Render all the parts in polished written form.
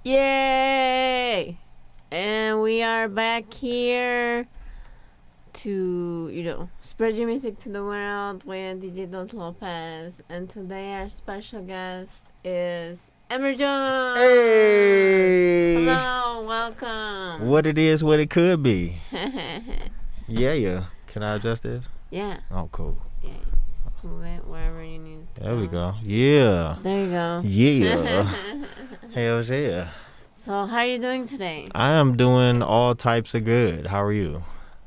Yay! And we are back here to, spread your music to the world with DJ DosLopez. And today our special guest is Emery. Hey! Hello, welcome. What it is, what it could be. Yeah. Can I adjust this? Yeah. Oh, cool. Yeah, move it wherever you need to There we go. Yeah. There you go. Yeah. Hell yeah. So, how are you doing today? I am doing all types of good. How are you?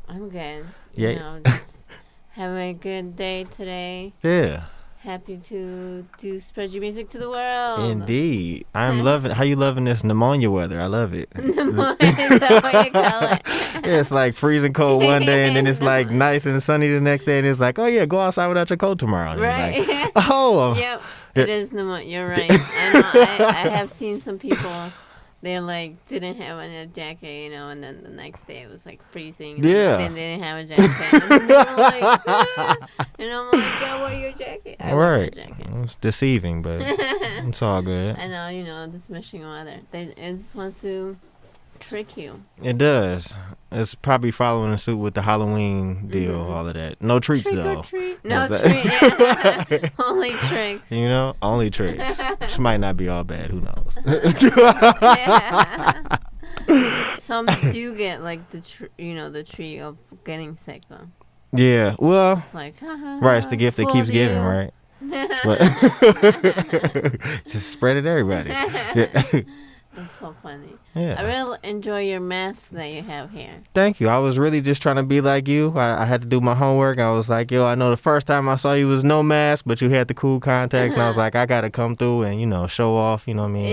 I'm good. Yeah. Just having a good day today. Yeah. Happy to spread your music to the world. Indeed. I'm loving how you loving this pneumonia weather. I love it. Pneumonia is that what you call it? Yeah, it's like freezing cold one day and then it's like nice and sunny the next day and it's like, oh yeah, go outside without your coat tomorrow. And right. Like, oh. Yep. It is pneumonia. You're right. I know. I have seen some people. They didn't have a jacket, and then the next day it was freezing. Yeah. Then they didn't have a jacket. And then they were like, and I'm like, go wear your jacket. I wear my jacket. It's deceiving, but it's all good. I know, this Michigan weather. It just wants to trick you. It does. It's probably following suit with the Halloween deal, all of that. No treats, Trick though. Or treat. No treats. Yeah. Only tricks. Only tricks. Which might not be all bad. Who knows? Yeah. Some do get the treat of getting sick though. Yeah. Well. It's like, right. It's the gift that keeps giving, right? But just spread it to everybody. Yeah. That's so funny. Yeah. I really enjoy your mask that you have here. Thank you. I was really just trying to be like you. I had to do my homework. I was like, I know the first time I saw you was no mask, but you had the cool contacts. And I was like, I got to come through and, show off, you know what I mean?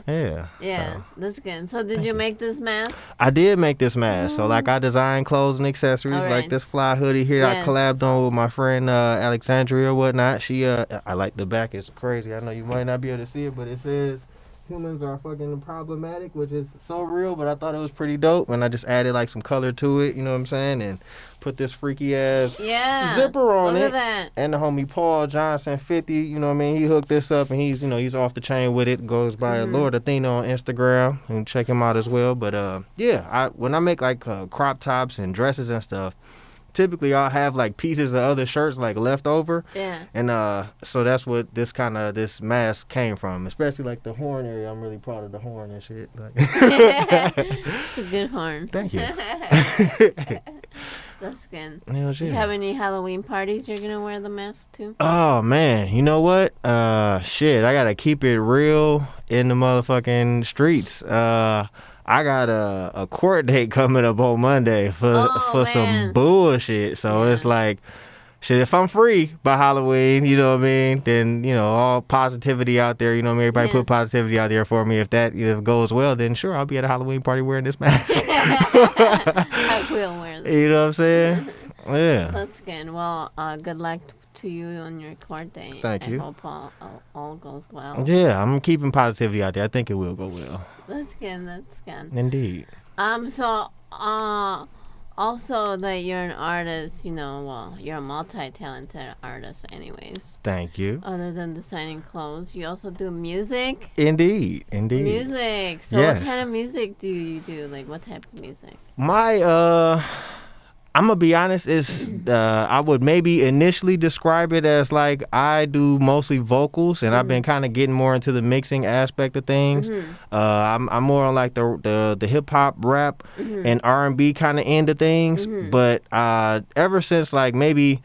Yeah. Yeah. So, that's good. So did you make this mask? I did make this mask. So I designed clothes and accessories like this fly hoodie here. Yes. I collabed on with my friend Alexandria or whatnot. She, I like the back. It's crazy. I know you might not be able to see it, but it says, humans are fucking problematic, which is so real, but I thought it was pretty dope. And I just added some color to it, you know what I'm saying? And put this freaky ass zipper on Look it. at that. And the homie Paul Johnson 50, you know what I mean? He hooked this up and he's off the chain with it. Goes by Lord Athena on Instagram. And check him out as well. But when I make crop tops and dresses and stuff, typically I'll have pieces of other shirts left over. Yeah. And so that's what this mask came from, especially the horn area. I'm really proud of the horn and shit. It's a good horn. Thank you. That's good. Hell yeah. You have any Halloween parties you're gonna wear the mask to? Oh man, you know what? Shit, I gotta keep it real in the motherfucking streets. I got a court date coming up on Monday for some bullshit. So it's shit, if I'm free by Halloween, you know what I mean, then, all positivity out there, you know what I mean? Everybody put positivity out there for me. If that if it goes well, then sure, I'll be at a Halloween party wearing this mask. I will wear this. You know what I'm saying? Yeah. That's good. Well, good luck to you on your court date. Thank you. I hope all goes well. Yeah, I'm keeping positivity out there. I think it will go well. That's good. Indeed. So, also that you're an artist, you're a multi-talented artist anyways. Thank you. Other than designing clothes, you also do music? Indeed. Music. So yes. What kind of music do you do? What type of music? I'm gonna be honest, I would maybe initially describe it as I do mostly vocals, and I've been kind of getting more into the mixing aspect of things. I'm more on the hip hop, rap, and R&B kind of end of things. But ever since maybe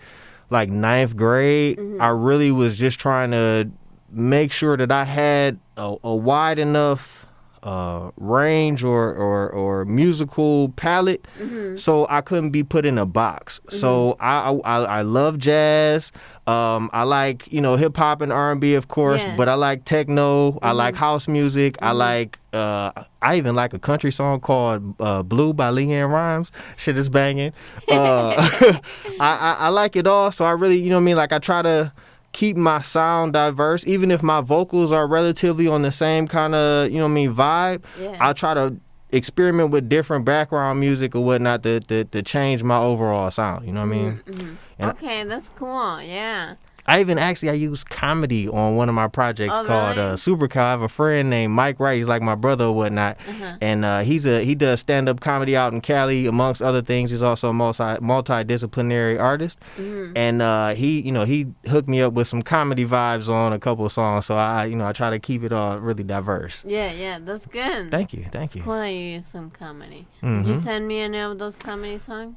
ninth grade, I really was just trying to make sure that I had a wide enough range or musical palette, so I couldn't be put in a box. So I love jazz. I like hip hop and R&B, of course, but I like techno. I like house music. I like I even like a country song called Blue by LeAnn Rimes. Shit is banging. I like it all. So I really, I try to keep my sound diverse, even if my vocals are relatively on the same kind of, vibe. I try to experiment with different background music or whatnot to change my overall sound. You know what I mean? Okay, that's cool. Yeah. I use comedy on one of my projects called really? Supercow. I have a friend named Mike Wright. He's like my brother or whatnot, and he does stand up comedy out in Cali, amongst other things. He's also a multidisciplinary artist, and he hooked me up with some comedy vibes on a couple of songs. So I try to keep it all really diverse. Yeah, that's good. Thank you. It's cool that you use some comedy. Mm-hmm. Did you send me any of those comedy songs?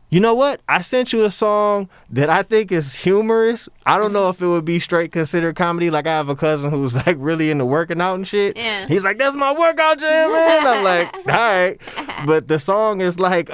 You know what? I sent you a song that I think is humorous. I don't know if it would be straight considered comedy. Like, I have a cousin who's like really into working out and shit. Yeah. He's like, that's my workout jam, man. I'm like, all right. But the song is like,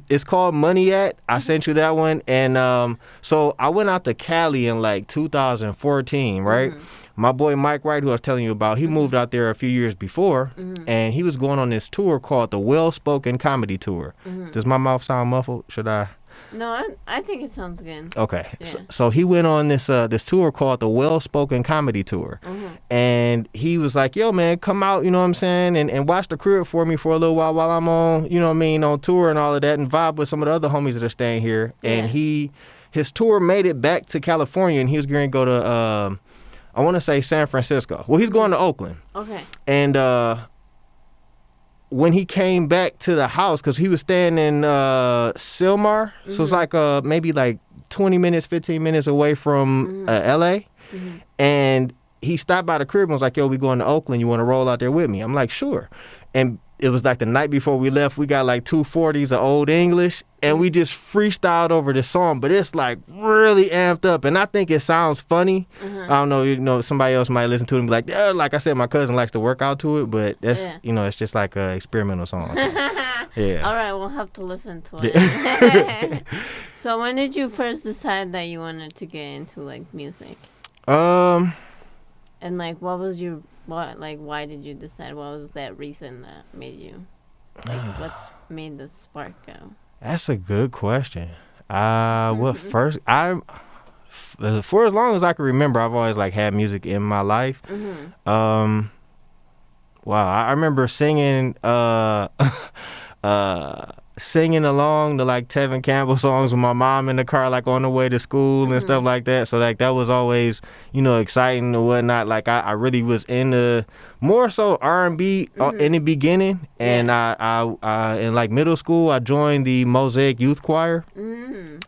it's called Money At. I sent you that one. And so I went out to Cali in like 2014, right? My boy Mike Wright, who I was telling you about, he moved out there a few years before, and he was going on this tour called the Well Spoken Comedy Tour. Does my mouth sound muffled? Should I? No, I think it sounds good. Okay. Yeah. So he went on this tour called the Well Spoken Comedy Tour. And he was like, yo, man, come out, you know what I'm saying, and watch the crib for me for a little while I'm on, you know what I mean, on tour and all of that, and vibe with some of the other homies that are staying here. And his tour made it back to California, and he was going to go to, I want to say San Francisco. Well, he's going to Oakland. Okay. And when he came back to the house, because he was staying in Silmar, so it's like maybe like 20 minutes, 15 minutes away from L.A., and he stopped by the crib and was like, yo, we going to Oakland. You want to roll out there with me? I'm like, sure. And it was like the night before we left, we got like 240s of Old English, and we just freestyled over this song, but it's like really amped up, and I think it sounds funny. I don't know, somebody else might listen to it and be like, yeah, like I said, my cousin likes to work out to it, but that's, it's just like an experimental song. Yeah. All right, we'll have to listen to it. So when did you first decide that you wanted to get into like music? And like, why did you decide? What was that reason that made you, like, what's made the spark go? That's a good question. For as long as I can remember, I've always like had music in my life. Wow, I remember singing singing along to like Tevin Campbell songs with my mom in the car, like on the way to school and stuff like that. So like that was always, exciting and whatnot. Like I really was into more so R&B in the beginning, and I in like middle school I joined the Mosaic Youth Choir,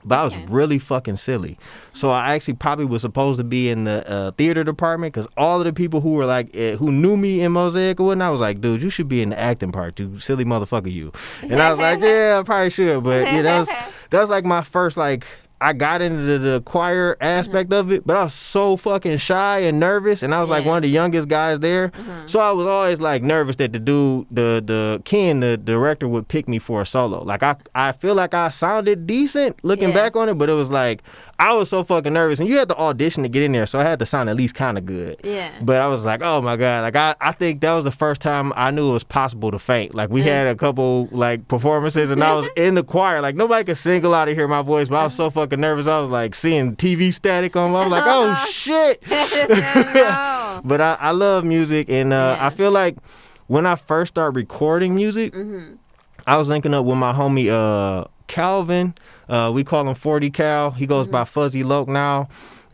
but I was really fucking silly. So I actually probably was supposed to be in the theater department, because all of the people who were like who knew me in Mosaic or whatnot was like, dude, you should be in the acting part, you silly motherfucker, you. And I was like, yeah, I probably should, but yeah, that was like my first, like, I got into the choir aspect of it, but I was so fucking shy and nervous, and I was like one of the youngest guys there. So I was always like nervous that the dude, the director, would pick me for a solo. Like I feel like I sounded decent looking back on it, but it was like I was so fucking nervous, and you had to audition to get in there, so I had to sound at least kind of good. Yeah. But I was like, oh my God, like I think that was the first time I knew it was possible to faint. Like we had a couple like performances, and I was in the choir, like nobody could single out to hear my voice, but I was so fucking nervous. I was like seeing TV static on me. I was like, oh shit. But I love music, and I feel like when I first started recording music, I was linking up with my homie Calvin. We call him 40 Cal. He goes by Fuzzy Loke now.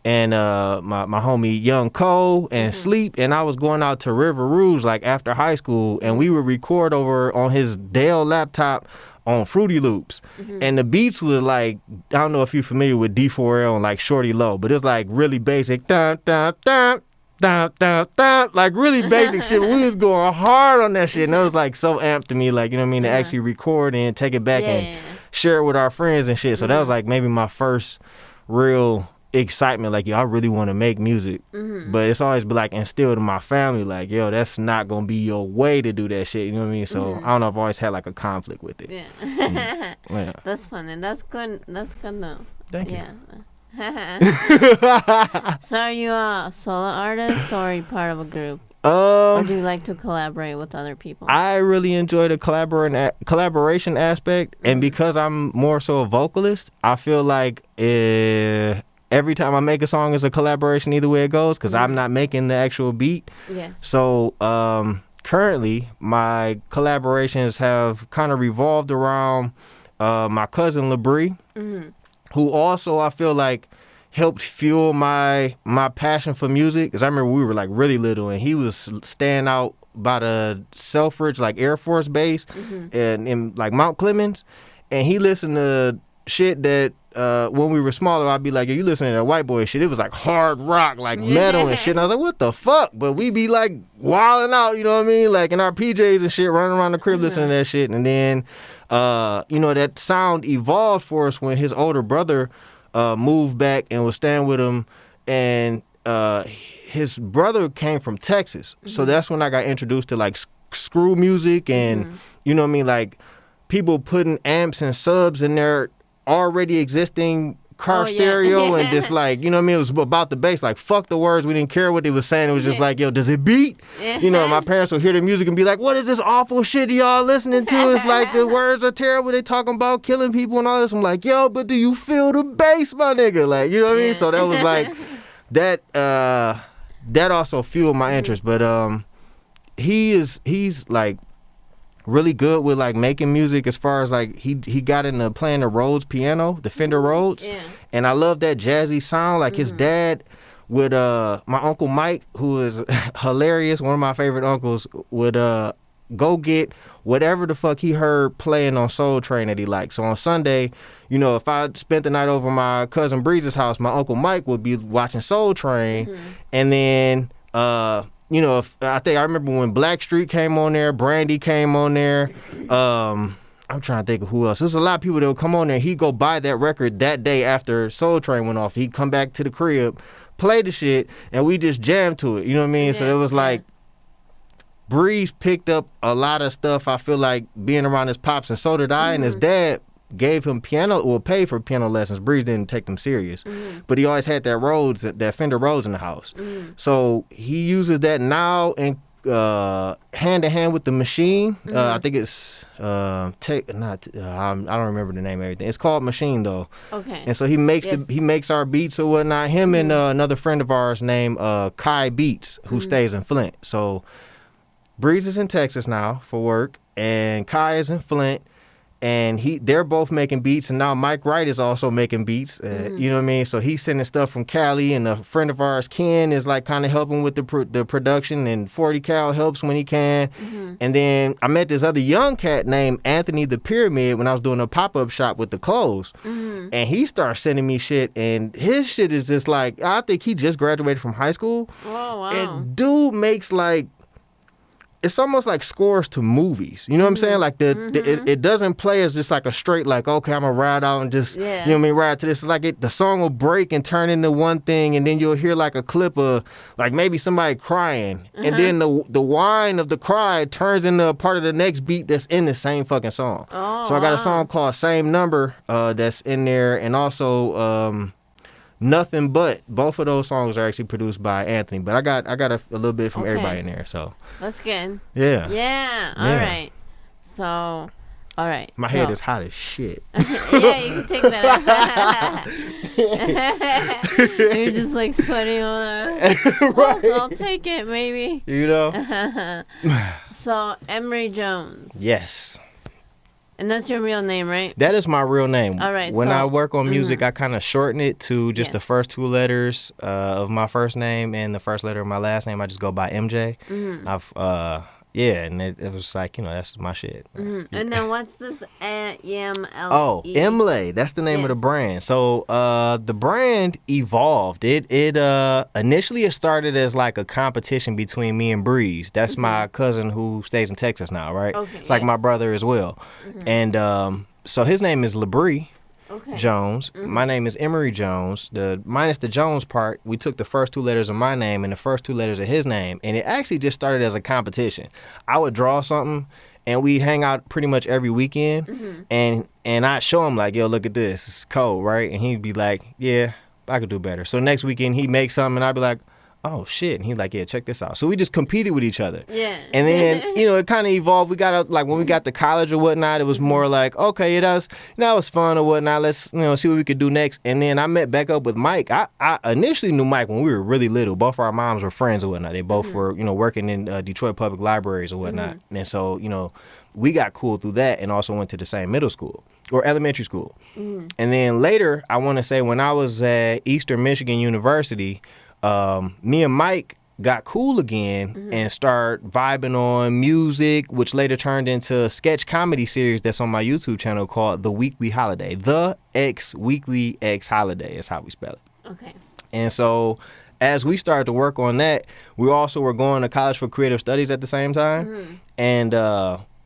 And my homie Young Cole and Sleep. And I was going out to River Rouge like after high school, and we would record over on his Dell laptop on Fruity Loops. And the beats were like, I don't know if you're familiar with D4L and like Shorty Low, but it's like really basic. Dun, dun, dun. Dun, dun, dun, like really basic shit. We was going hard on that shit, and it was like so amped to me, like, you know what I mean, to actually record and take it back and share it with our friends and shit. So that was like maybe my first real excitement, like, yo, I really want to make music. But it's always been like instilled in my family, like, yo, that's not gonna be your way to do that shit, you know what I mean? So I don't know, I've always had like a conflict with it. Yeah. That's fun, and that's good though. Thank you. So are you a solo artist, or are you part of a group? Or do you like to collaborate with other people? I really enjoy the collaboration aspect, and because I'm more so a vocalist, I feel like every time I make a song is a collaboration either way it goes, because I'm not making the actual beat. Yes. So currently my collaborations have kind of revolved around my cousin LaBrie, who also, I feel like helped fuel my passion for music. Because I remember we were like really little, and he was staying out by the Selfridge like Air Force Base and in like Mount Clemens, and he listened to shit that when we were smaller, I'd be like, "Yo, you listening to that white boy shit?" It was like hard rock, like metal and shit. And I was like, "What the fuck?" But we be like wilding out, you know what I mean? Like in our PJs and shit, running around the crib listening to that shit. And then, you know, that sound evolved for us when his older brother moved back and was staying with him, and his brother came from Texas. So that's when I got introduced to like screw music and you know what I mean, like people putting amps and subs in their already existing car stereo and just like, you know what I mean, it was about the bass, like fuck the words, we didn't care what they was saying, it was just like, yo, does it beat? You know, my parents would hear the music and be like, what is this awful shit y'all listening to? It's like the words are terrible, they talking about killing people and all this. I'm like, yo, but do you feel the bass, my nigga? Like, you know what I mean? So that was like that also fueled my interest. But he's like really good with like making music, as far as like he got into playing the Rhodes piano, the Fender Rhodes, and I love that jazzy sound. Like his dad would my Uncle Mike, who is hilarious, one of my favorite uncles, would go get whatever the fuck he heard playing on Soul Train that he liked. So on Sunday, you know, if I spent the night over my cousin Breeze's house, my Uncle Mike would be watching Soul Train, and then you know, I remember when Blackstreet came on there, Brandy came on there. I'm trying to think of who else. There's a lot of people that would come on there. He'd go buy that record that day after Soul Train went off. He'd come back to the crib, play the shit, and we just jammed to it. You know what I mean? So it was like Breeze picked up a lot of stuff, I feel like, being around his pops, and so did I. And his dad gave him paid for piano lessons. Breeze didn't take them serious, but he always had that Fender Rhodes in the house. So he uses that now and hand to hand with the machine. I think it's I don't remember the name of everything. It's called Machine though. Okay. And so he makes our beats or whatnot. Him and another friend of ours named Kai Beats, who stays in Flint. So Breeze is in Texas now for work, and Kai is in Flint. And they're both making beats, and now Mike Wright is also making beats. You know what I mean? So he's sending stuff from Cali, and a friend of ours, Ken, is like kind of helping with the production, and 40 Cal helps when he can. And then I met this other young cat named Anthony the Pyramid when I was doing a pop-up shop with the clothes. And he started sending me shit, and his shit is just like, I think he just graduated from high school. Oh, wow. And dude makes like, it's almost like scores to movies. You know what I'm saying? Like it doesn't play as just like a straight, like, okay, I'm gonna ride out and just, you know what I mean, ride to this. It's like the song will break and turn into one thing, and then you'll hear like a clip of like maybe somebody crying, and then the whine of the cry turns into a part of the next beat that's in the same fucking song. Oh, so I got a song called Same Number that's in there, and also Nothing But. Both of those songs are actually produced by Anthony, but I got a little bit from everybody in there. So that's good. Yeah. Yeah. All right. So, all right. My head is hot as shit. Yeah, you can take that out. You're just like sweating on that. Right. So I'll take it, maybe. You know. So Emery Jones. Yes. And that's your real name, right? That is my real name. All right. When I work on music, I kind of shorten it to just the first two letters of my first name and the first letter of my last name. I just go by MJ. And it was like, you know, that's my shit. And then what's this EMLE? Oh, Emley. That's the name of the brand. So the brand evolved. It initially it started as like a competition between me and Breeze. That's my cousin who stays in Texas now, right? Okay, it's like my brother as well. And so his name is LeBrie Jones. My name is Emery Jones. Minus the Jones part, we took the first two letters of my name and the first two letters of his name, and it actually just started as a competition. I would draw something, and we'd hang out pretty much every weekend, and I'd show him like, yo, look at this, it's cold, right? And he'd be like, yeah, I could do better. So next weekend he'd make something, and I'd be like, oh shit. And he's like, yeah, check this out. So we just competed with each other. Yeah. And then, it kind of evolved. We got like when we got to college or whatnot, it was more like, okay, it was fun or whatnot. Let's, see what we could do next. And then I met back up with Mike. I initially knew Mike when we were really little. Both our moms were friends or whatnot. They both were, working in Detroit public libraries or whatnot. And so, we got cool through that and also went to the same middle school or elementary school. And then later, I want to say when I was at Eastern Michigan University, me and Mike got cool again and start vibing on music, which later turned into a sketch comedy series that's on my YouTube channel called The Weekly Holiday. The X Weekly X Holiday is how we spell it. Okay. And so as we started to work on that, we also were going to college for creative studies at the same time. And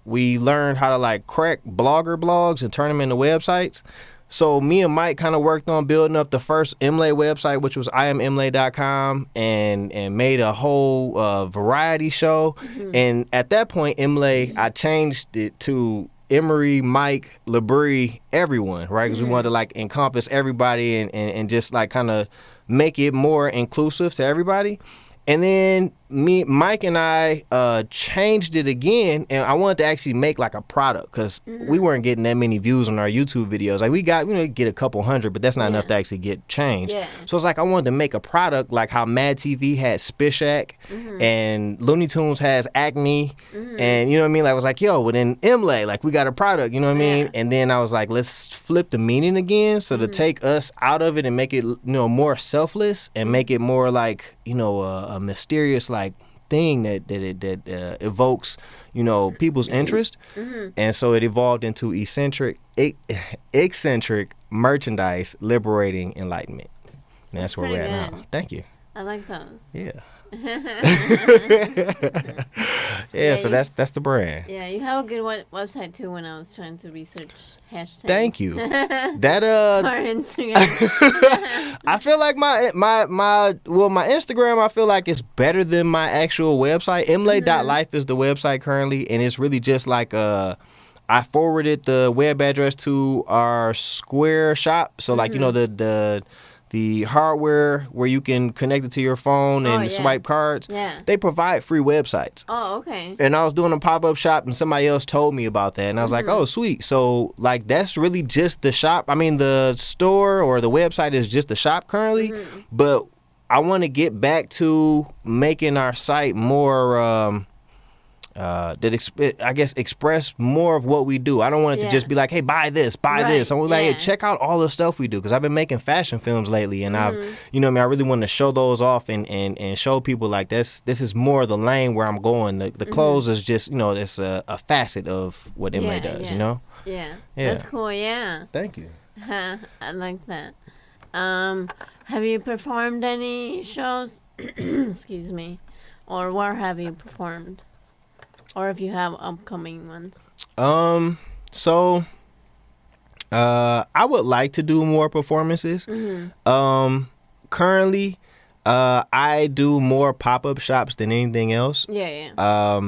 we learned how to like crack blogger blogs and turn them into websites. So me and Mike kind of worked on building up the first Emery website, which was IamEmery.com, and made a whole variety show. And at that point, Emery, I changed it to Emery, Mike, LeBrie, everyone, right? Because we wanted to like encompass everybody and just like kind of make it more inclusive to everybody. And then Mike and I changed it again, and I wanted to actually make like a product because we weren't getting that many views on our YouTube videos. Like we got, get a couple hundred, but that's not enough to actually get changed. Yeah. So it's like I wanted to make a product like how Mad TV had Spishak and Looney Tunes has Acme, and you know what I mean? Like I was like, yo, well then Emlay, like we got a product, you know what I mean? And then I was like, let's flip the meaning again, so to take us out of it and make it, more selfless and make it more like, a mysterious like thing that evokes people's interest. And so it evolved into eccentric merchandise liberating enlightenment, and that's where we're at now. Thank you. I like those. Yeah. So that's the brand. Yeah, you have a good website too. When I was trying to research hashtags. Thank you. That or Instagram. I feel like my Instagram, I feel like it's better than my actual website. Emlay.life is the website currently, and it's really just like I forwarded the web address to our Square shop. So like the hardware where you can connect it to your phone and swipe cards. Yeah. They provide free websites. Oh, okay. And I was doing a pop-up shop and somebody else told me about that. And I was like, oh, sweet. So, like, that's really just the shop. I mean, the store or the website is just the shop currently. But I want to get back to making our site more... express more of what we do. I don't want it to just be like, hey, buy this. I want like, hey, check out all the stuff we do, because I've been making fashion films lately, and I really want to show those off and show people like this is more the lane where I'm going. The clothes is just it's a facet of what Emery does. Yeah, that's cool. Yeah. Thank you. I like that. Have you performed any shows? Excuse me. Or where have you performed? Or if you have upcoming ones. So I would like to do more performances. Currently, I do more pop-up shops than anything else. Yeah.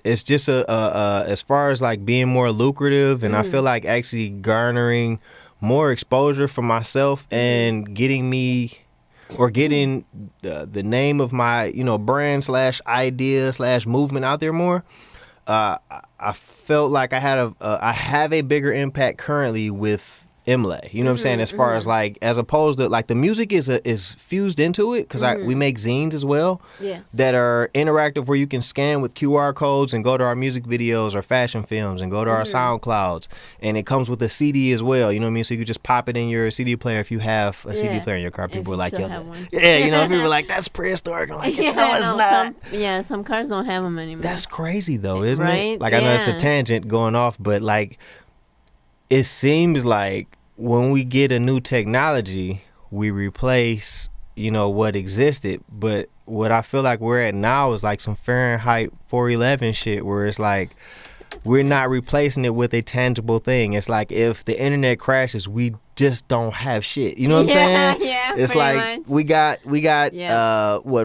It's just as far as like being more lucrative, and I feel like actually garnering more exposure for myself and getting me or getting the name of my brand / idea / movement out there more. I felt like I have a bigger impact currently with Emery. You know what I'm saying? As far as like, as opposed to like the music is fused into it, because we make zines as well that are interactive, where you can scan with QR codes and go to our music videos or fashion films and go to our SoundClouds, and it comes with a CD as well. You know what I mean? So you can just pop it in your CD player if you have a CD player in your car. People are like, yo, people are like, that's prehistoric. I'm like, no, it's not. Some cars don't have them anymore. That's crazy though, isn't it? Like I know it's a tangent going off, but like, it seems like when we get a new technology, we replace, what existed. But what I feel like we're at now is like some Fahrenheit 411 shit, where it's like we're not replacing it with a tangible thing. It's like if the internet crashes, we just don't have shit. You know what I'm saying? Yeah, it's like much. we got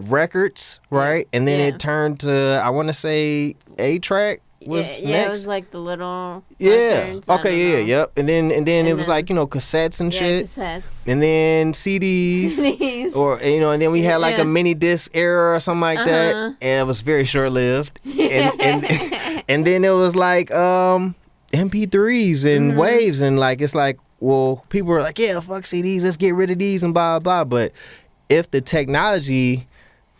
records, right? And then it turned to, I want to say, 8-track. was yeah, next. it was like the little Yeah. records, I don't Okay. Yeah. know. Yep. And then it And was then- like cassettes and Yeah, shit. cassettes. And then CDs. CDs. Or and then we had like Yeah. a mini disc era or something like that, Uh-huh. and it was very short lived. And then it was like MP3s and Mm-hmm. waves, and like it's like, well, people were like, yeah, fuck CDs, let's get rid of these and blah blah. But if the technology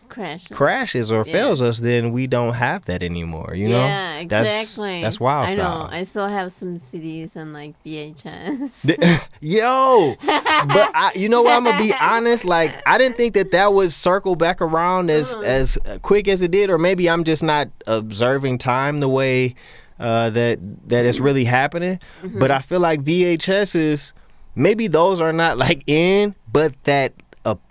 crashes or Yeah. fails us, then we don't have that anymore. You know? Yeah, exactly. That's wild I style. know. I still have some CDs and like VHS. Yo, but you know what? I'm gonna be honest. Like, I didn't think that would circle back around as quick as it did, or maybe I'm just not observing time the way that it's really happening. Mm-hmm. But I feel like VHSs, maybe those are not like in, but that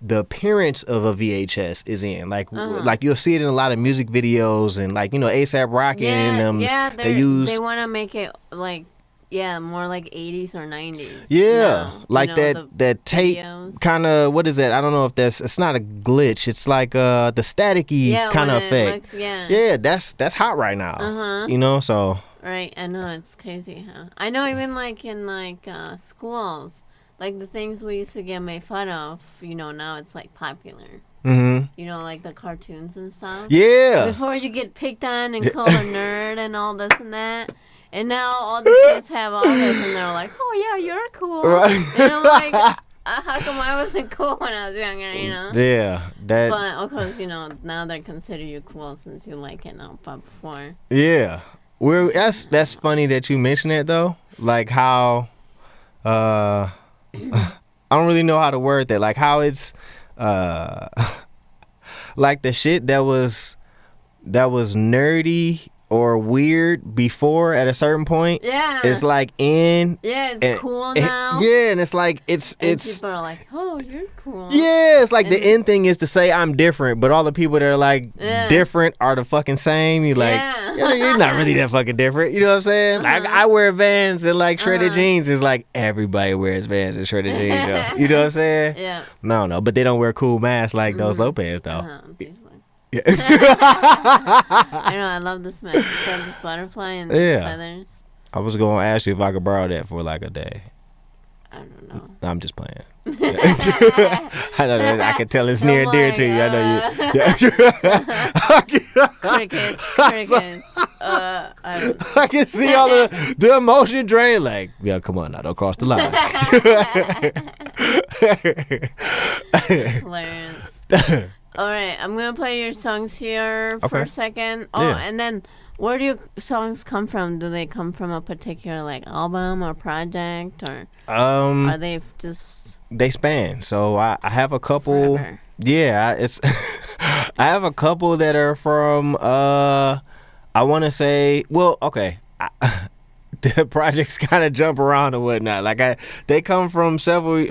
the appearance of a VHS is in. Like like you'll see it in a lot of music videos and like A$AP Rocky and them. Yeah, they they want to make it like more like 80s or 90s. Yeah, now, like that tape videos. kind of, what is that? I don't know if it's not a glitch. It's like the staticky kind of when it effect. looks- Yeah, that's hot right now. Uh-huh. So Right, I know, it's crazy, huh? I know even like in like schools, like the things we used to get made fun of, now it's like popular. Like the cartoons and stuff. Yeah. Before you get picked on and called a nerd and all this and that. And now all the kids have all this and they're like, oh yeah, you're cool. Right. And I'm like, how come I wasn't cool when I was younger, Yeah. That. But of course, now they consider you cool since you like it now, but before. Yeah. That's funny that you mentioned it though. Like how I don't really know how to word that. Like how it's like the shit that was nerdy or weird before at a certain point. Yeah. It's like in. Yeah, it's cool now. Yeah, and it's like it's people are like, oh, you're cool. yeah, it's like And the end thing is to say I'm different, but all the people that are like different are the fucking same. You like, Yeah. you're not really that fucking different. You know what I'm saying? Like I wear Vans and like shredded jeans. It's like everybody wears Vans and shredded jeans. Yo. You know what I'm saying? Yeah. No, but they don't wear cool masks like DosLopez though. Yeah. I know, I love this mask. It's got this butterfly and these Yeah. feathers. I was gonna ask you if I could borrow that for like a day. I don't know. No, I'm just playing. I know. I can tell it's near and dear to you. I know you. Yeah. Crickets. I can see all the emotion drain. Like, yeah, come on now, don't cross the line. It's hilarious. All right, I'm gonna play your songs here for a second. Oh, Yeah. and then where do your songs come from? Do they come from a particular like album or project, or are they just they span. So I have a couple. forever? Yeah, it's I have a couple that are from I want to say, well, okay. The projects kind of jump around and whatnot. Like they come from several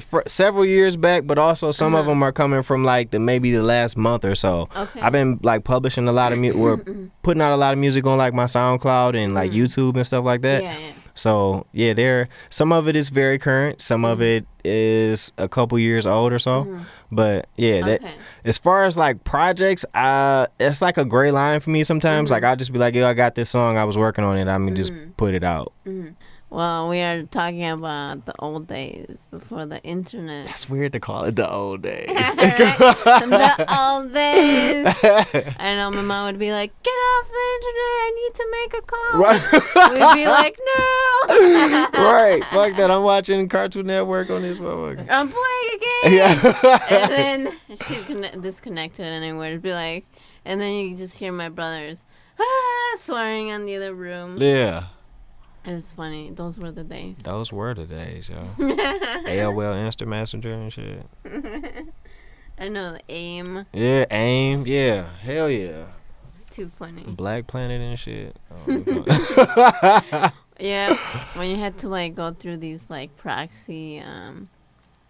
years back, but also some of them are coming from like maybe the last month or so. Okay. I've been like publishing a lot of music, or putting out a lot of music on like my SoundCloud and like YouTube and stuff like that. Yeah. So yeah, some of it is very current, some of it is a couple years old or so. But yeah, that as far as like projects, it's like a gray line for me sometimes. Like I'll just be like, yo, I got this song, I was working on it, I'm gonna just put it out. Well, we are talking about the old days before the internet. It's weird to call it the old days. The old days. I know my mom would be like, "Get off the internet! I need to make a call." Right. We'd be like, "No." Right. Fuck that. I'm watching Cartoon Network on this motherfucker. I'm playing a game. Yeah. And then she'd disconnect it, and I would be like, and then you just hear my brothers swearing in the other room. Yeah. It was funny. Those were the days. Those were the days, yo. AOL Instant Messenger and shit. I know, the AIM. Yeah, AIM. Yeah. Hell yeah. It's too funny. Black Planet and shit. Yeah, when you had to like go through these like proxy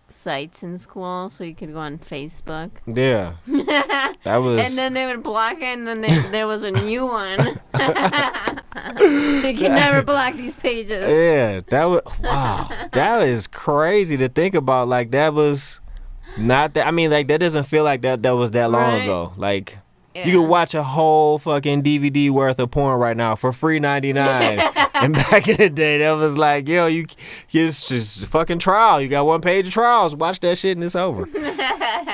sites in school so you could go on Facebook. Yeah. That was. And then they would block it, and then there was a new one. You can never block these pages. Yeah, that was. Wow. That is crazy to think about. Like, that was not that. I mean, like, that doesn't feel like that was that long Right. ago. Like. You can watch a whole fucking DVD worth of porn right now for free 99. And back in the day, that was like, yo, it's just a fucking trial. You got 1 page of trials. Watch that shit and it's over.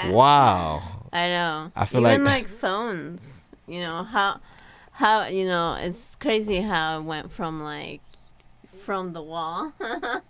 Wow. I know. I feel even like phones. You know how it's crazy how it went from from the wall.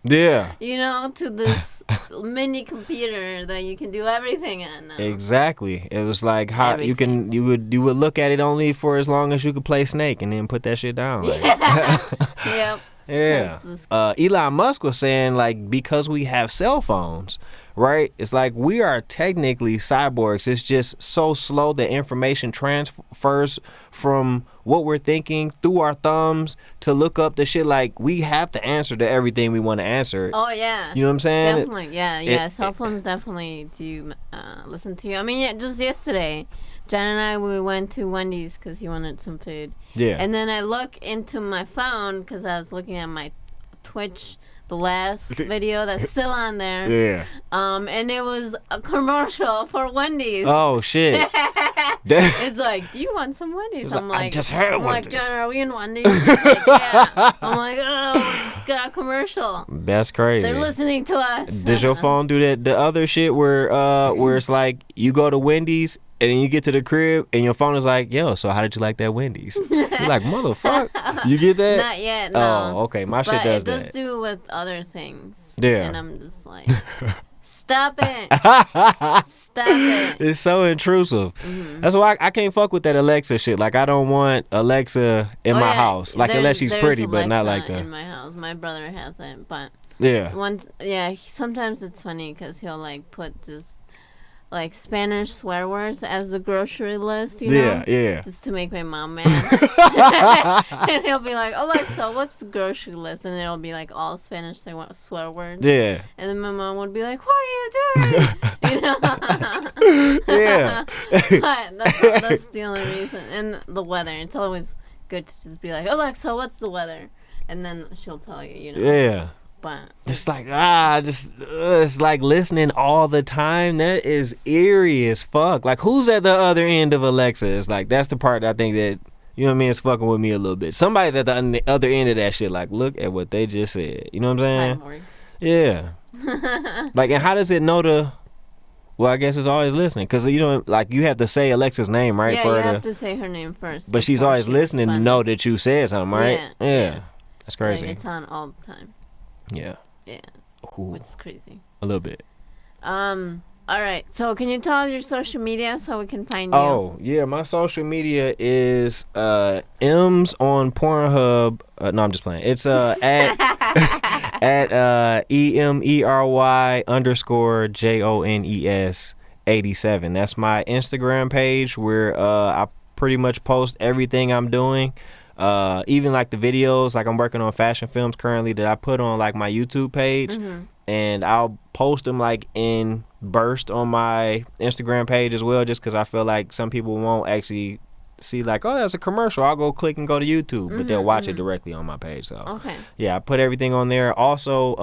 Yeah. To this mini computer that you can do everything on now. Exactly. It was like how you would look at it only for as long as you could play Snake and then put that shit down. Yeah. Yep. Yeah. Elon Musk was saying like because we have cell phones, right? It's like we are technically cyborgs. It's just so slow the information transfers from what we're thinking through our thumbs to look up the shit. Like we have the answer to everything we want to answer. Oh yeah. You know what I'm saying? Definitely. Yeah. Cell phones definitely do listen to you. I mean, just yesterday, Jen and I, we went to Wendy's because he wanted some food. Yeah. And then I look into my phone because I was looking at my Twitch, the last video that's still on there. Yeah. And it was a commercial for Wendy's. Oh shit. It's like, do you want some Wendy's? I'm like, I just had Wendy's. like, Jen, are we in Wendy's? He's like, yeah. I'm like, oh, we just got a commercial. That's crazy. They're listening to us. Does your phone do that? The other shit where it's like you go to Wendy's and then you get to the crib and your phone is like, yo, so how did you like that Wendy's? You're like, motherfucker. You get that? Not yet, no. Oh, okay. My shit does that. But it does do with other things. Yeah. And I'm just like, stop it. Stop it. It's so intrusive. Mm-hmm. That's why I can't fuck with that Alexa shit. Like, I don't want Alexa in my house. Like, unless she's pretty, but not like that. In my house. My brother has it, but yeah. Sometimes it's funny because he'll like put just like Spanish swear words as the grocery list, you know? Yeah. Just to make my mom mad. And he'll be like, Alexa, what's the grocery list? And it'll be like all Spanish swear words. Yeah. And then my mom would be like, what are you doing? You know? Yeah. But that's the only reason. And the weather. It's always good to just be like, Alexa, what's the weather? And then she'll tell you, you know? Yeah. But it's like it's like listening all the time. That is eerie as fuck. Like, who's at the other end of Alexa? It's like that's the part that I think that, you know what I mean, it's fucking with me a little bit. Somebody's at the other end of that shit. Like, look at what they just said. You know what I'm saying? Yeah. Like, and how does it know to? Well, I guess it's always listening because you know, like you have to say Alexa's name, right? Yeah, you have to say her name first. But she's always listening to know that you said something, right? Yeah. That's crazy. Like, it's on all the time. Yeah. Which is crazy. A little bit. All right. So can you tell us your social media so we can find you? Oh, yeah. My social media is M's on Pornhub. No, I'm just playing. It's at EMERY_JONES 87. That's my Instagram page where I pretty much post everything I'm doing. Even like the videos, like I'm working on fashion films currently that I put on like my YouTube page, and I'll post them like in burst on my Instagram page as well, just because I feel like some people won't actually see like, oh, that's a commercial. I'll go click and go to YouTube, but they'll watch it directly on my page. So yeah, I put everything on there. Also,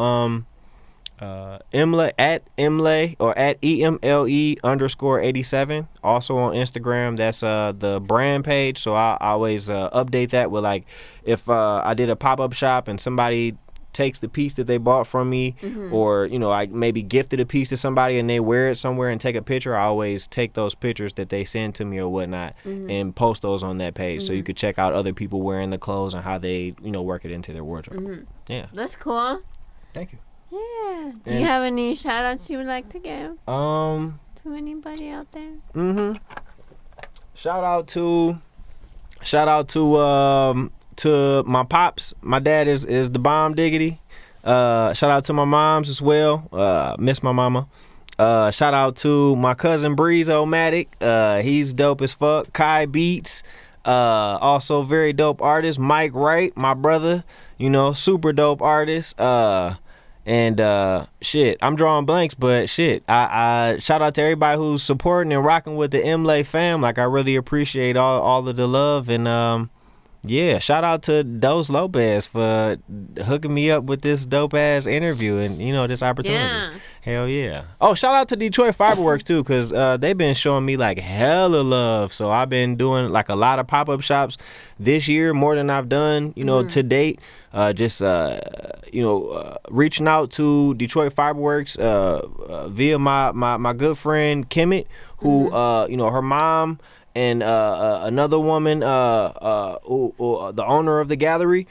Emle at Emle or at EMLE_87. Also on Instagram. That's the brand page. So I always update that with like if I did a pop-up shop and somebody takes the piece that they bought from me, or you know, I maybe gifted a piece to somebody and they wear it somewhere and take a picture. I always take those pictures that they send to me or whatnot and post those on that page, so you could check out other people wearing the clothes and how they, you know, work it into their wardrobe. Yeah, that's cool. Thank you. Yeah. Do you have any shout outs you would like to give? To anybody out there? Shout out to my pops. My dad is the bomb diggity. Shout out to my moms as well. Miss my mama. Shout out to my cousin Breeze-O-Matic. He's dope as fuck. Kai Beats. Also very dope artist. Mike Wright, my brother. You know, super dope artist. And shit, I'm drawing blanks, but shit, I shout out to everybody who's supporting and rocking with the Emle fam. Like, I really appreciate all of the love, and yeah, shout out to DosLopez for hooking me up with this dope ass interview and, you know, this opportunity. Hell yeah. Oh, shout out to Detroit Fiberworks too, because they've been showing me like hella love. So I've been doing like a lot of pop-up shops this year, more than I've done, to date. Reaching out to Detroit Fiberworks via my good friend Kemet, who her mom and another woman, the owner of the gallery,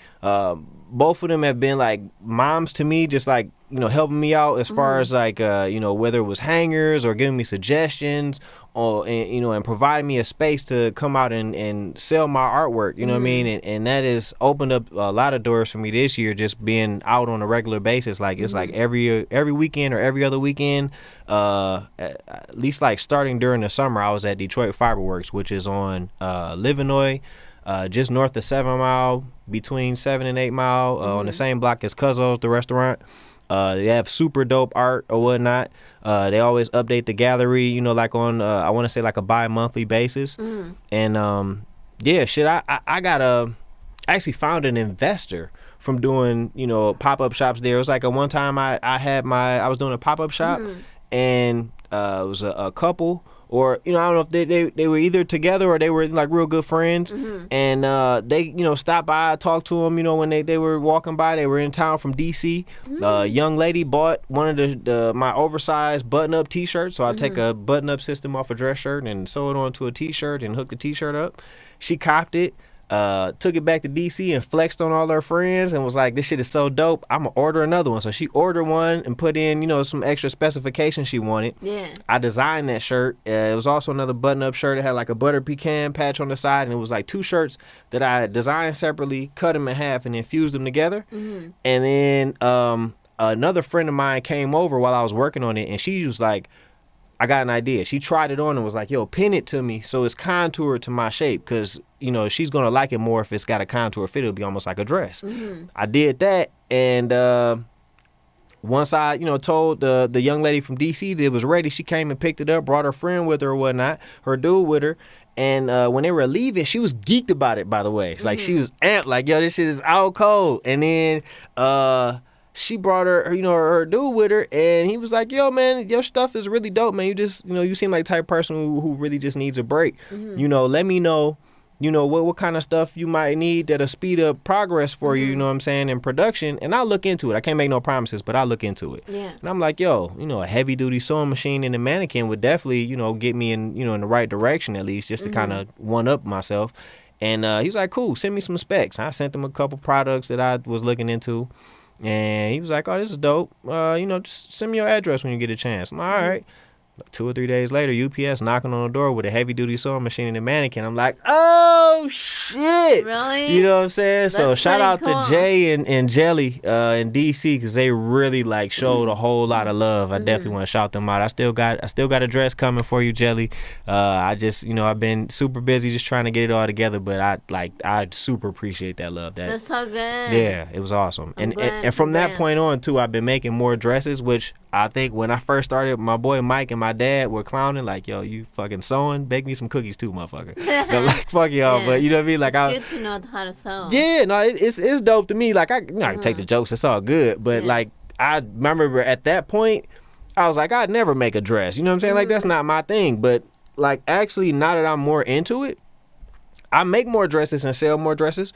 both of them have been like moms to me, just like helping me out as far as like whether it was hangers or giving me suggestions or and providing me a space to come out and sell my artwork, what I mean, and that has opened up a lot of doors for me this year, just being out on a regular basis. Like it's like every weekend or every other weekend, at least like starting during the summer, I was at Detroit Fiberworks, which is on Livernois, just north of 7 Mile, between 7 and 8 Mile, on the same block as Cuzzo's, the restaurant. They have super dope art or whatnot. They always update the gallery, like on I want to say like a bi-monthly basis. And I actually found an investor from doing pop-up shops there. It was like a one time I was doing a pop-up shop, and it was a couple. Or I don't know if they were either together or they were like real good friends, and they stopped by, talked to them. When they were walking by, they were in town from DC. A young lady bought one of my oversized button-up T-shirts, so I take a button-up system off a dress shirt and sew it onto a T-shirt and hook the T-shirt up. She copped it. Took it back to DC and flexed on all her friends and was like, this shit is so dope, I'm gonna order another one. So she ordered one and put in some extra specifications she wanted. I designed that shirt. It was also another button-up shirt. It had like a butter pecan patch on the side, and it was like two shirts that I designed separately, cut them in half and then fused them together. And then another friend of mine came over while I was working on it, and she was like, I got an idea. She tried it on and was like, yo, pin it to me so it's contoured to my shape, because she's gonna like it more if it's got a contour fit. It'll be almost like a dress. I did that, and once I told the young lady from DC that it was ready, she came and picked it up, brought her friend with her or whatnot, her dude with her. And when they were leaving, she was geeked about it, by the way. It's like she was amped, like, yo, this shit is out cold. And then she brought her dude with her, and he was like, yo, man, your stuff is really dope, man. You just, you seem like the type of person who really just needs a break. Let me know, what kind of stuff you might need that'll speed up progress for you, what I'm saying, in production. And I'll look into it. I can't make no promises, but I'll look into it. And I'm like, yo, a heavy duty sewing machine and a mannequin would definitely, get me in, in the right direction, at least, just to kind of one up myself. And he was like, cool, send me some specs. I sent him a couple products that I was looking into. And he was like, oh, this is dope. Just send me your address when you get a chance. I'm like, all right. 2 or 3 days later, UPS knocking on the door with a heavy-duty sewing machine and a mannequin. I'm like, oh, shit. Really? You know what I'm saying? That's so shout out cool. to Jay and Jelly in D.C. because they really, like, showed a whole lot of love. I definitely want to shout them out. I still got a dress coming for you, Jelly. I just, I've been super busy just trying to get it all together, but I super appreciate that love. That's so good. Yeah, it was awesome. And from that point on, too, I've been making more dresses, which I think when I first started, my boy Mike and my dad were clowning, like, yo, you fucking sewing? Bake me some cookies too, motherfucker. Like, fuck y'all, but you know what I mean? Like, it's good to know how to sew. Yeah, no, it's dope to me. Like, I can take the jokes, it's all good. But, like, I remember at that point, I was like, I'd never make a dress. You know what I'm saying? Like, that's not my thing. But, like, actually, now that I'm more into it, I make more dresses and sell more dresses,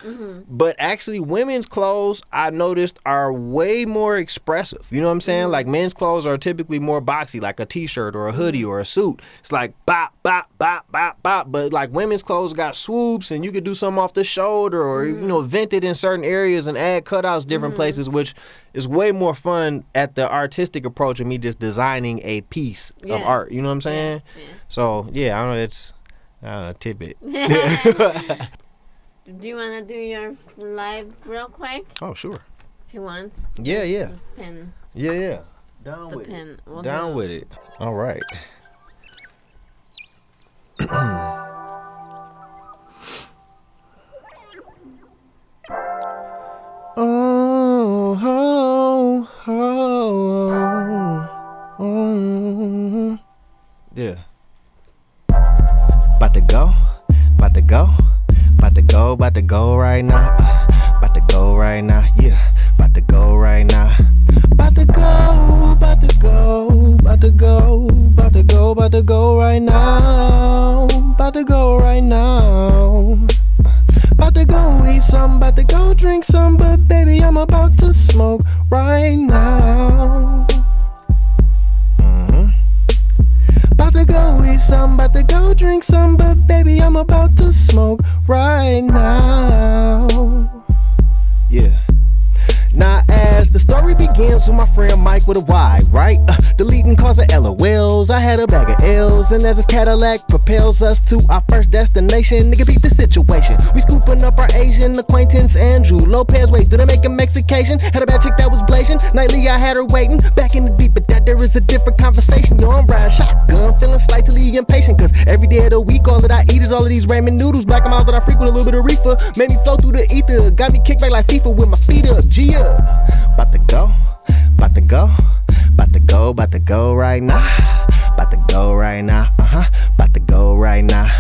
but actually women's clothes, I noticed, are way more expressive. You know what I'm saying? Like, men's clothes are typically more boxy, like a t-shirt or a hoodie or a suit. It's like bop, bop, bop, bop, bop. But, like, women's clothes got swoops, and you could do something off the shoulder or, vent it in certain areas and add cutouts different places, which is way more fun at the artistic approach of me just designing a piece of art. You know what I'm saying? So, yeah, I don't know, it's... tidbit. Do you want to do your live real quick? Oh, sure. If you want. Yeah. This pin. Yeah. Down The with pin. it. We'll Down do with it. All right. Yeah. About to go right now. About to go right now. Yeah. About to go right now. About to go. about to go, about to go, about to go right now, about to go right now. About to go eat some, about to go drink some, but baby, I'm about to smoke right now. About to go eat some, about to go drink some, but baby, I'm about to smoke right now. Yeah. Now as the story begins with my friend Mike with a Y, right? Deleting calls of LOLs, I had a bag of L's, and as this Cadillac propels us to our first destination, nigga beat the situation. We scooping up our Asian acquaintance Andrew Lopez. Wait, did I make a Mexication? Had a bad chick that was blazing. Nightly I had her waiting, back in the deep, but that there is a different conversation. Yo, I'm riding shotgun, feeling slightly impatient, cause every day of the week all that I eat is all of these ramen noodles. Black miles that I frequent, a little bit of reefer, made me flow through the ether, got me kicked back like FIFA with my feet up. G up. About to go, about to go, about to go, about to go right now, about to go right now, about to go right now,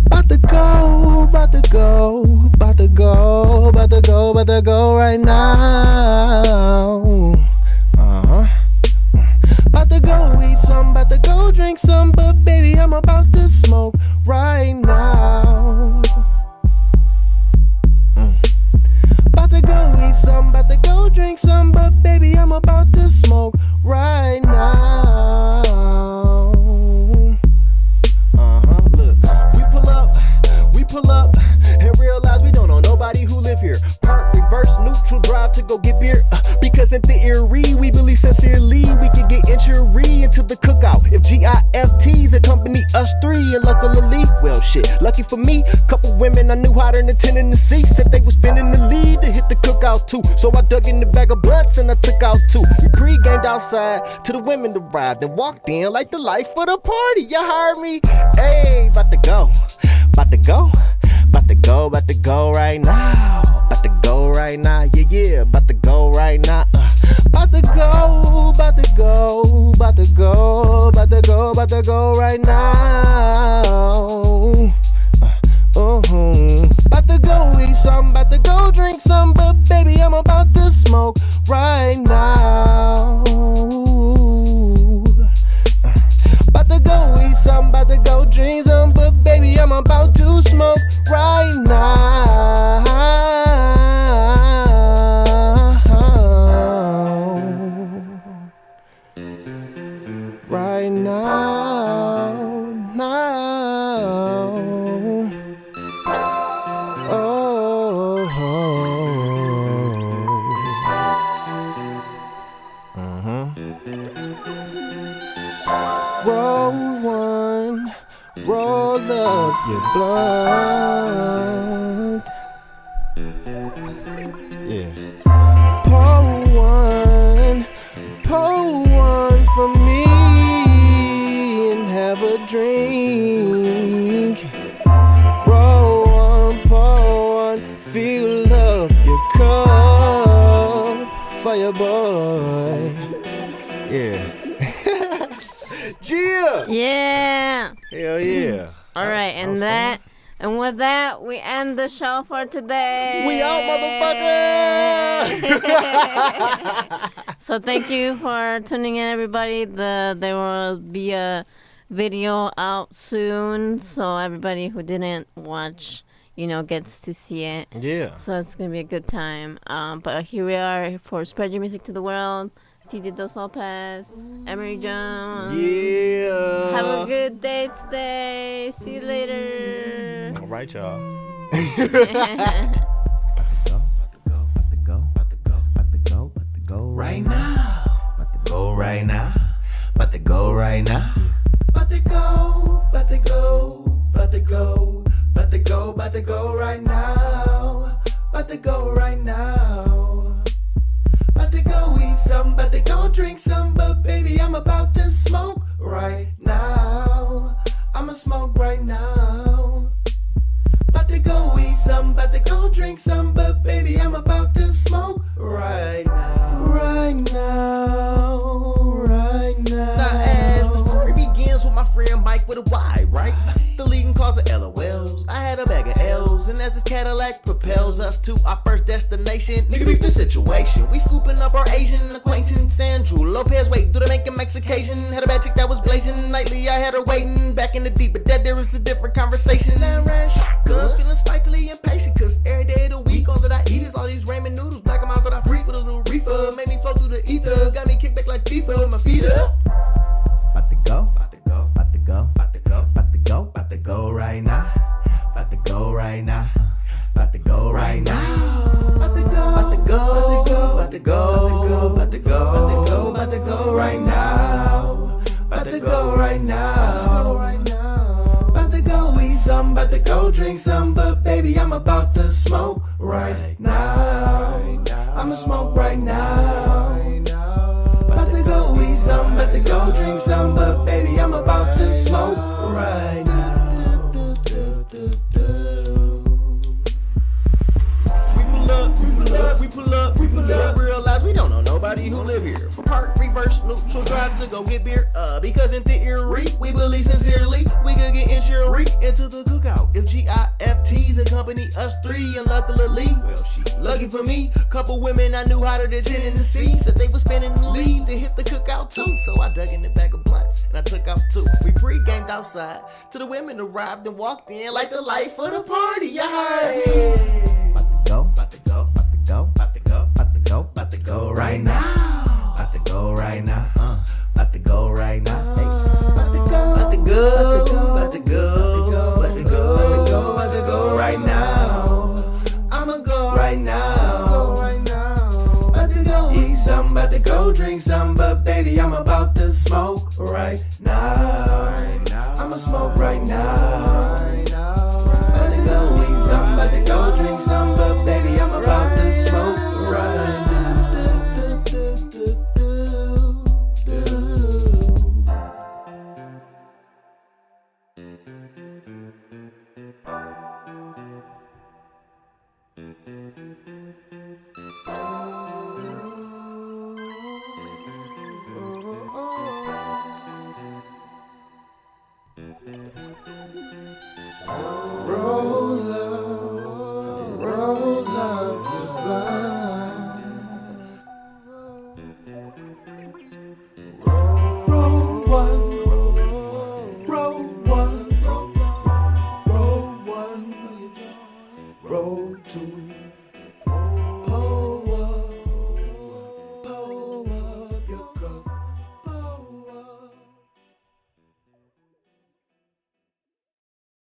about to go, about to go, about to go, about to go, about to go right now, about to go eat some, about to go drink some, but baby, I'm about to smoke right now. About to go eat some, about to go drink some, but baby, I'm about to smoke right now. Look, we pull up, and realize we don't know nobody who live here. Park, reverse, neutral, drive to go get beer. Because in theory, we believe sincerely we can get injury into the cookout. If GIFTs accompany us three, and luckily, well shit, lucky for me, couple women I knew hotter than 10 in the seat said they was spinning the lead to hit the cookout too. So I dug in the bag of butts and I took out two. We pre-gamed outside to the women arrived and walked in like the life of the party. You heard me? Hey, about to go, about to go, about to go, about to go right now, about to go right now, yeah, about to go right now, about to go, about to go, about to go, about to go, about to go right now. About to go eat some, about to go drink some, but baby, I'm about to smoke right now. About to go eat some, about to go drink some, but baby, I'm about to smoke right now. Right now, now. Roll one, roll up your blunt. Yeah. Pour one for me and have a drink. Roll one, pour one, fill up your cup for your boy. Yeah. Yeah. Hell yeah. All right, and with that, we end the show for today. We out, motherfucker. So thank you for tuning in, everybody. There will be a video out soon, so everybody who didn't watch, gets to see it. Yeah. So it's gonna be a good time. But here we are for Spread Your Music to the World. DJ DosLopez, Emery Jones. Yeah. Have a good day today. See you later. All right, y'all. Right now. About to go right now. About to go right now. About to go, about to go, about to go, about to go, about to go right now. About to go right now. About to go eat some, about to go drink some, but baby, I'm about to smoke right now. I'ma smoke right now. About to go eat some, about to go drink some, but baby, I'm about to smoke right now. Right now, right now. Now as the story begins with my friend Mike with a Y, right? Deleting calls of LOLs, I had a bag of L's, and as the this Cadillac propels us to our first destination. Nigga, beat the situation. We scooping up our Asian acquaintance, Andrew Lopez. Wait, do they make a Mexication? Had a bad chick that was blazing. Nightly, I had her waiting back in the deep, but that there is a different conversation. Now I'm riding shotgun, feeling spitefully impatient, cause every day of the week, all that I eat is all these ramen noodles. Black them out that I freak with a little reefer. Made me flow through the ether. Got me kicked back like FIFA with my feet up. About to go, about to go, about to go, about to go, about to go, about to go right now. About to go right now. About to go right now. About to go, about to go, about to go, about to go, about to go, about to go right now. About to go right now. About to go eat some, about to go drink some, but baby I'm about to smoke right now. I'ma smoke right now. About to go eat some, about to go drink some, but baby I'm about to smoke right now. We pull up, realize we don't know nobody who live here. Park, reverse, neutral, drive to go get beer. Because in theory, we believe sincerely we could get insurance into the cookout. If GIFTs accompany us three, and luckily, well, she lucky for me. Couple women I knew hotter than 10 in the sea said they was spinning the lead to hit the cookout too. So I dug in the bag of blunts and I took out two. We pre-gamed outside till the women arrived and walked in like the life of the party. You heard? About to go, about to go, about to go, about to go, about to go right now. About to go right now. About to go right now. About to go, about to go, about to go, about to go, about to go right now. I'ma go right now. About to go eat some, about to go drink some, but baby I'm about to smoke right now.